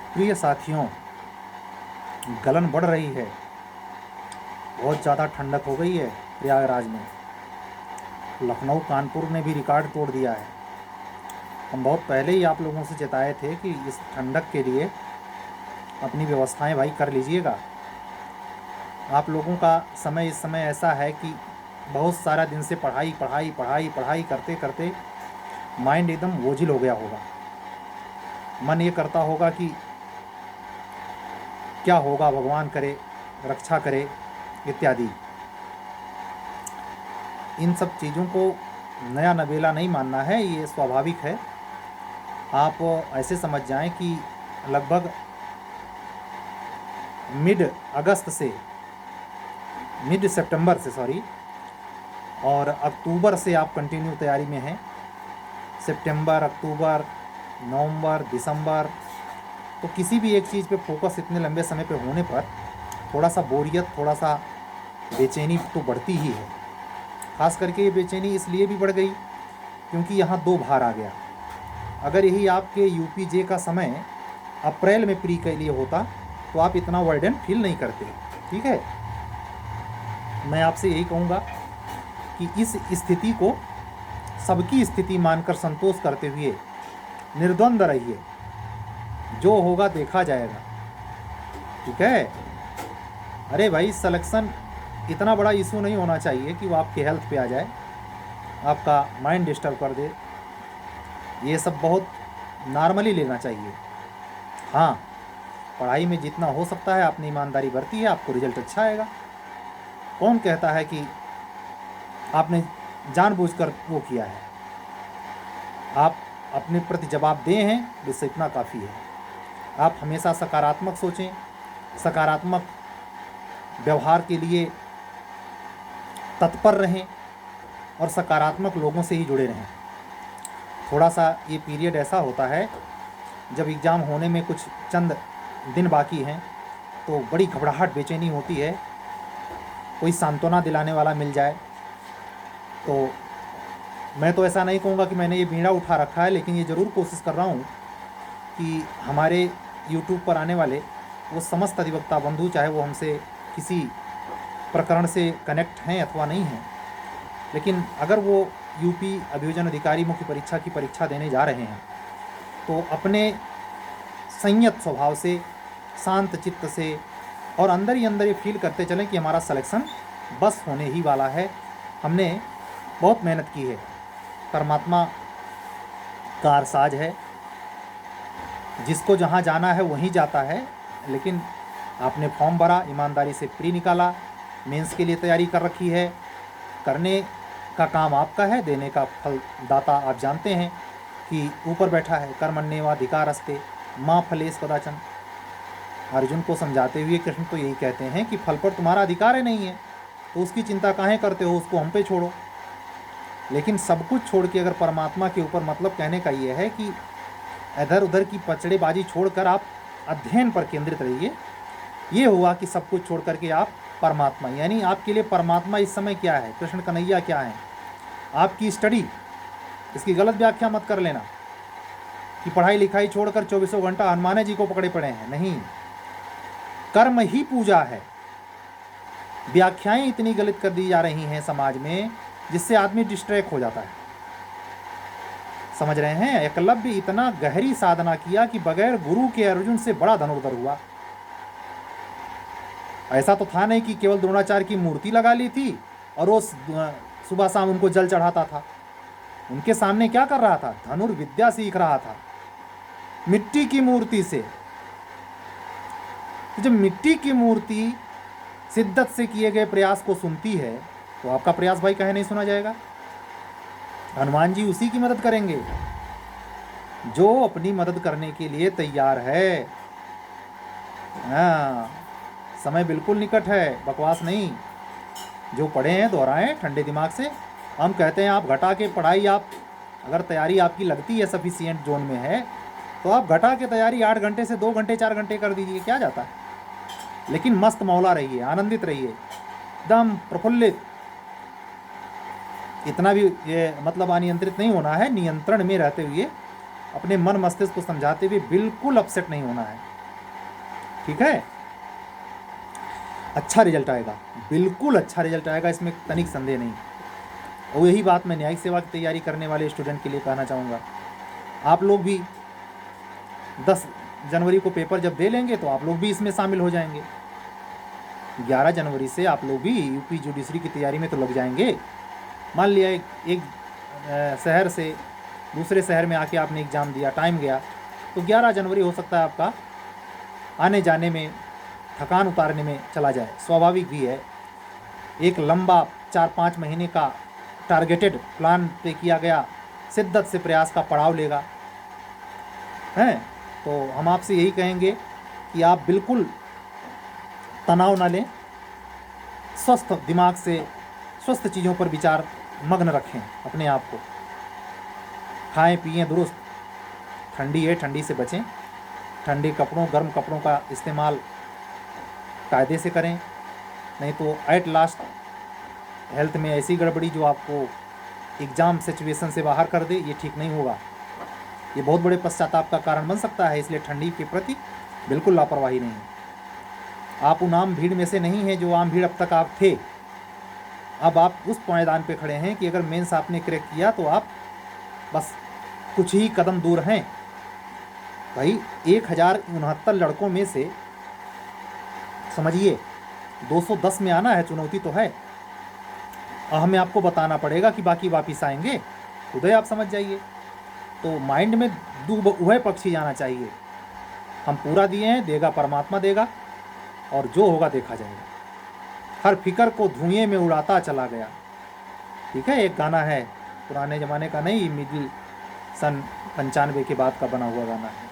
प्रिय साथियों, गलन बढ़ रही है। बहुत ज़्यादा ठंडक हो गई है प्रयागराज में। लखनऊ कानपुर ने भी रिकॉर्ड तोड़ दिया है। हम बहुत पहले ही आप लोगों से चेताए थे कि इस ठंडक के लिए अपनी व्यवस्थाएं भाई कर लीजिएगा। आप लोगों का समय इस समय ऐसा है कि बहुत सारा दिन से पढ़ाई पढ़ाई पढ़ाई पढ़ाई करते करते माइंड एकदम बोझिल हो गया होगा। मन ये करता होगा कि क्या होगा, भगवान करे, रक्षा करे इत्यादि। इन सब चीज़ों को नया नवेला नहीं मानना है, ये स्वाभाविक है। आप ऐसे समझ जाएं कि लगभग मिड सितंबर से और अक्टूबर से आप कंटिन्यू तैयारी में हैं। सितंबर, अक्टूबर, नवंबर, दिसंबर, तो किसी भी एक चीज़ पे फोकस इतने लंबे समय पे होने पर थोड़ा सा बोरियत, थोड़ा सा बेचैनी तो बढ़ती ही है। खास करके ये बेचैनी इसलिए भी बढ़ गई क्योंकि यहाँ 2 भार आ गया। अगर यही आपके यूपीजे का समय अप्रैल में प्री के लिए होता तो आप इतना वर्डन फील नहीं करते। ठीक है, मैं आपसे यही कहूँगा कि इस स्थिति को सबकी स्थिति मानकर संतोष करते हुए निर्द्वंद रहिए। जो होगा देखा जाएगा। ठीक है। अरे भाई, सिलेक्शन इतना बड़ा इशू नहीं होना चाहिए कि वो आपके हेल्थ पे आ जाए, आपका माइंड डिस्टर्ब कर दे। ये सब बहुत नॉर्मली लेना चाहिए। हाँ, पढ़ाई में जितना हो सकता है आपने ईमानदारी बरती है, आपको रिजल्ट अच्छा आएगा। कौन कहता है कि आपने जानबूझकर वो किया है? आप अपने प्रति जवाबदेह हैं, इससे इतना काफ़ी है। आप हमेशा सकारात्मक सोचें, सकारात्मक व्यवहार के लिए तत्पर रहें और सकारात्मक लोगों से ही जुड़े रहें। थोड़ा सा ये पीरियड ऐसा होता है जब एग्ज़ाम होने में कुछ चंद दिन बाकी हैं तो बड़ी घबराहट, बेचैनी होती है। कोई सांत्वना दिलाने वाला मिल जाए तो मैं तो ऐसा नहीं कहूँगा कि मैंने ये बीड़ा उठा रखा है, लेकिन ये ज़रूर कोशिश कर रहा हूँ कि हमारे यूट्यूब पर आने वाले वो समस्त अधिवक्ता बंधु, चाहे वो हमसे किसी प्रकरण से कनेक्ट हैं अथवा नहीं हैं, लेकिन अगर वो यूपी अभियोजन अधिकारी मुख्य परीक्षा की परीक्षा देने जा रहे हैं तो अपने संयत स्वभाव से, शांत चित्त से और अंदर ही अंदर ये फील करते चलें कि हमारा सिलेक्शन बस होने ही वाला है। हमने बहुत मेहनत की है, परमात्मा कारसाज है, जिसको जहाँ जाना है वहीं जाता है। लेकिन आपने फॉर्म भरा, ईमानदारी से प्री निकाला, मेंस के लिए तैयारी कर रखी है। करने का काम आपका है, देने का फल दाता आप जानते हैं कि ऊपर बैठा है। कर्मण्येवाधिकारस्ते माँ फलेश कदाचन। अर्जुन को समझाते हुए कृष्ण तो यही कहते हैं कि फल पर तुम्हारा अधिकार है नहीं है, तो उसकी चिंता काहे करते हो, उसको हम पे छोड़ो। लेकिन सब कुछ छोड़ के अगर परमात्मा के ऊपर, मतलब कहने का ये है कि इधर उधर की पचड़ेबाजी छोड़कर आप अध्ययन पर केंद्रित रहिए। ये हुआ कि सब कुछ छोड़ करके आप परमात्मा, यानी आपके लिए परमात्मा इस समय क्या है, कृष्ण कन्हैया क्या है, आपकी स्टडी। इसकी गलत व्याख्या मत कर लेना कि पढ़ाई लिखाई छोड़कर 24 घंटा हनुमान जी को पकड़े पड़े हैं। नहीं, कर्म ही पूजा है। व्याख्याएं इतनी गलत कर दी जा रही हैं समाज में जिससे आदमी डिस्ट्रैक्ट हो जाता है। समझ रहे हैं? एकलव्य इतना गहरी साधना किया कि बगैर गुरु के अर्जुन से बड़ा धनुर्धर हुआ। ऐसा तो था नहीं कि केवल द्रोणाचार्य की मूर्ति लगा ली थी और वो सुबह शाम उनको जल चढ़ाता था। उनके सामने क्या कर रहा था? धनुर्विद्या सीख रहा था मिट्टी की मूर्ति से। जब मिट्टी की मूर्ति शिद्दत से किए गए प्रयास को सुनती है तो आपका प्रयास भाई कहे नहीं सुना जाएगा? हनुमान जी उसी की मदद करेंगे जो अपनी मदद करने के लिए तैयार है। हाँ, समय बिल्कुल निकट है, बकवास नहीं। जो पढ़े हैं दोहराएं ठंडे दिमाग से। हम कहते हैं आप घटा के पढ़ाई, आप अगर तैयारी आपकी लगती है सफिशिएंट जोन में है तो आप घटा के तैयारी 8 घंटे से 2 घंटे 4 घंटे कर दीजिए, क्या जाता है। लेकिन मस्त मौला रहिए, आनंदित रहिए, एकदम प्रफुल्लित। इतना भी ये मतलब अनियंत्रित नहीं होना है, नियंत्रण में रहते हुए अपने मन मस्तिष्क को समझाते हुए बिल्कुल अपसेट नहीं होना है। ठीक है, अच्छा रिजल्ट आएगा, बिल्कुल अच्छा रिजल्ट आएगा, इसमें तनिक संदेह नहीं। और यही बात मैं न्यायिक सेवा की तैयारी करने वाले स्टूडेंट के लिए कहना चाहूँगा। आप लोग भी 10 जनवरी को पेपर जब दे लेंगे तो आप लोग भी इसमें शामिल हो जाएंगे। 11 जनवरी से आप लोग भी यूपी जुडिशरी की तैयारी में तो लग जाएंगे। मान लिया एक शहर से दूसरे शहर में आके आपने एग्ज़ाम दिया, टाइम गया, तो 11 जनवरी हो सकता है आपका आने जाने में, थकान उतारने में चला जाए, स्वाभाविक भी है। एक लंबा 4-5 महीने का टारगेटेड प्लान पे किया गया, शिद्दत से प्रयास का पड़ाव लेगा, हैं। तो हम आपसे यही कहेंगे कि आप बिल्कुल तनाव ना लें, स्वस्थ दिमाग से स्वस्थ चीज़ों पर विचार मग्न रखें अपने आप को, खाएं पिएं दुरुस्त, ठंडी है ठंडी से बचें, ठंडे कपड़ों गर्म कपड़ों का इस्तेमाल कायदे से करें, नहीं तो एट लास्ट हेल्थ में ऐसी गड़बड़ी जो आपको एग्ज़ाम सिचुएशन से बाहर कर दे, ये ठीक नहीं होगा। ये बहुत बड़े पश्चाताप का कारण बन सकता है, इसलिए ठंडी के प्रति बिल्कुल लापरवाही नहीं। आप उन आम भीड़ में से नहीं हैं जो आम भीड़ अब तक आप थे। अब आप उस मैदान पे खड़े हैं कि अगर मेंस आपने क्रैक किया तो आप बस कुछ ही कदम दूर हैं। भाई 1069 लड़कों में से समझिए 210 में आना है, चुनौती तो है। हमें आपको बताना पड़ेगा कि बाकी वापिस आएंगे, खुद ही आप समझ जाइए। तो माइंड में उभय पक्षी जाना चाहिए। हम पूरा दिए हैं, देगा परमात्मा देगा, और जो होगा देखा जाएगा। हर फिक्र को धुएं में उड़ाता चला गया, ठीक है। एक गाना है, पुराने ज़माने का नहीं, मिडिल सन 95 के बाद का बना हुआ गाना है।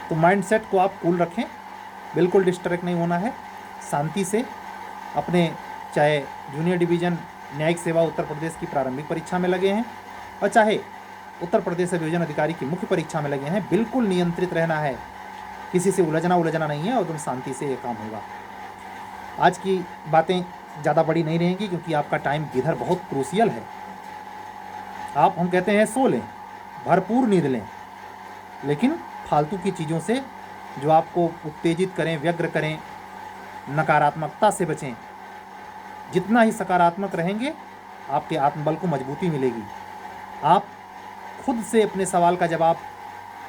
तो माइंड सेट को आप कूल रखें, बिल्कुल डिस्ट्रैक्ट नहीं होना है। शांति से अपने, चाहे जूनियर डिवीज़न न्यायिक सेवा उत्तर प्रदेश की प्रारंभिक परीक्षा में लगे हैं और चाहे उत्तर प्रदेश अभियोजन अधिकारी की मुख्य परीक्षा में लगे हैं, बिल्कुल नियंत्रित रहना है, किसी से उलझना नहीं है, और एकदम शांति से ये काम होगा। आज की बातें ज़्यादा बड़ी नहीं रहेंगी क्योंकि आपका टाइम इधर बहुत क्रूशियल है। आप, हम कहते हैं, सो लें, भरपूर नींद लें, लेकिन फालतू की चीज़ों से जो आपको उत्तेजित करें, व्यग्र करें, नकारात्मकता से बचें। जितना ही सकारात्मक रहेंगे आपके आत्मबल को मजबूती मिलेगी। आप खुद से अपने सवाल का जवाब,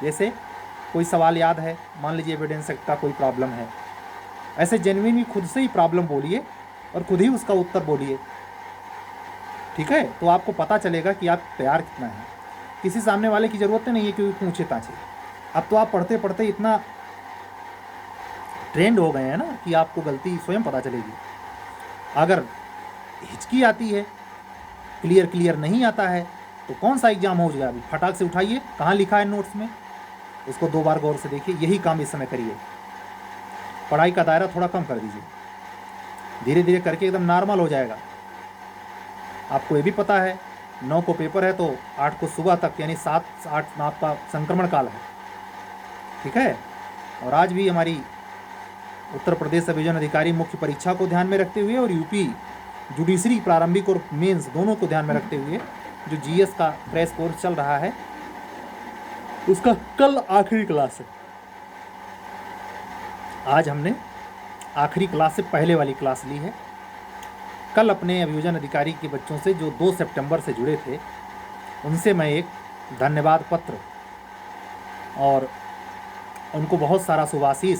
जैसे कोई सवाल याद है, मान लीजिए एविडेंस एक्ट का कोई प्रॉब्लम है, ऐसे जेन्युइनली खुद से ही प्रॉब्लम बोलिए और खुद ही उसका उत्तर बोलिए, ठीक है। तो आपको पता चलेगा कि आप तैयार कितना है। किसी सामने वाले की ज़रूरत नहीं है क्योंकि पूछे ताछे। अब तो आप पढ़ते पढ़ते इतना ट्रेंड हो गए हैं ना कि आपको गलती स्वयं पता चलेगी। अगर हिचकी आती है, क्लियर नहीं आता है, तो कौन सा एग्जाम हो जाएगा। अभी फटाक से उठाइए, कहाँ लिखा है नोट्स में, उसको 2 बार गौर से देखिए। यही काम इस समय करिए, पढ़ाई का दायरा थोड़ा कम कर दीजिए, धीरे धीरे करके एकदम नॉर्मल हो जाएगा। आपको ये भी पता है 9 को पेपर है तो 8 को सुबह तक, यानी 7-8 आपका संक्रमण काल है, ठीक है। और आज भी हमारी उत्तर प्रदेश अभियोजन अधिकारी मुख्य परीक्षा को ध्यान में रखते हुए और यूपी जुडिशरी प्रारंभिक और मेंस दोनों को ध्यान में रखते हुए जो जीएस का क्रैश कोर्स चल रहा है, उसका कल आखिरी क्लास है। आज हमने आखिरी क्लास से पहले वाली क्लास ली है। कल अपने अभियोजन अधिकारी के बच्चों से जो 2 सितंबर से जुड़े थे, उनसे मैं एक धन्यवाद पत्र और उनको बहुत सारा शुभाशीष,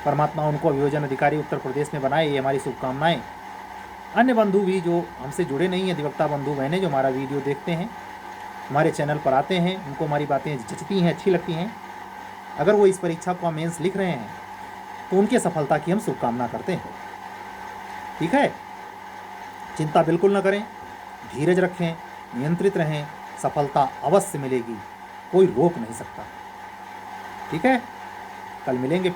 परमात्मा उनको अभियोजन अधिकारी उत्तर प्रदेश में बनाए, ये हमारी शुभकामनाएं। अन्य बंधु भी जो हमसे जुड़े नहीं हैं, अधिवक्ता बंधु बहनें जो हमारा वीडियो देखते हैं, हमारे चैनल पर आते हैं, उनको हमारी बातें जचती हैं, अच्छी लगती हैं, अगर वो इस परीक्षा को मेंस लिख रहे हैं तो उनके सफलता की हम शुभकामना करते हैं, ठीक है। चिंता बिल्कुल न करें, धीरज रखें, नियंत्रित रहें, सफलता अवश्य मिलेगी, कोई रोक नहीं सकता, ठीक है। कल मिलेंगे,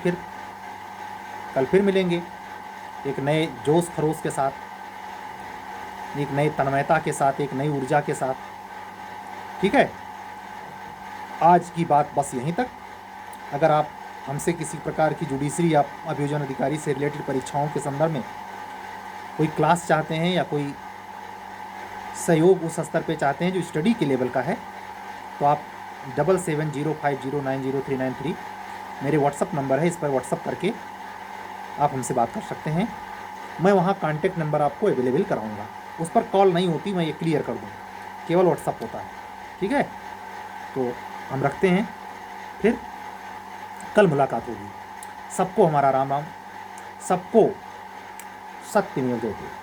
कल फिर मिलेंगे एक नए जोश खरोश के साथ, एक नई तन्मयता के साथ, एक नई ऊर्जा के साथ, ठीक है। आज की बात बस यहीं तक। अगर आप हमसे किसी प्रकार की जुडिशरी या अभियोजन अधिकारी से रिलेटेड परीक्षाओं के संदर्भ में कोई क्लास चाहते हैं या कोई सहयोग उस स्तर पे चाहते हैं जो स्टडी के लेवल का है, तो आप 7705090393 मेरे व्हाट्सअप नंबर है, इस पर व्हाट्सअप करके आप हमसे बात कर सकते हैं। मैं वहाँ कॉन्टैक्ट नंबर आपको अवेलेबल कराऊँगा, उस पर कॉल नहीं होती, मैं ये क्लियर कर दूँ, केवल व्हाट्सअप होता है। ठीक है, तो हम रखते हैं, फिर कल मुलाकात होगी। सबको हमारा राम राम, सबको सत्यमेव जयते।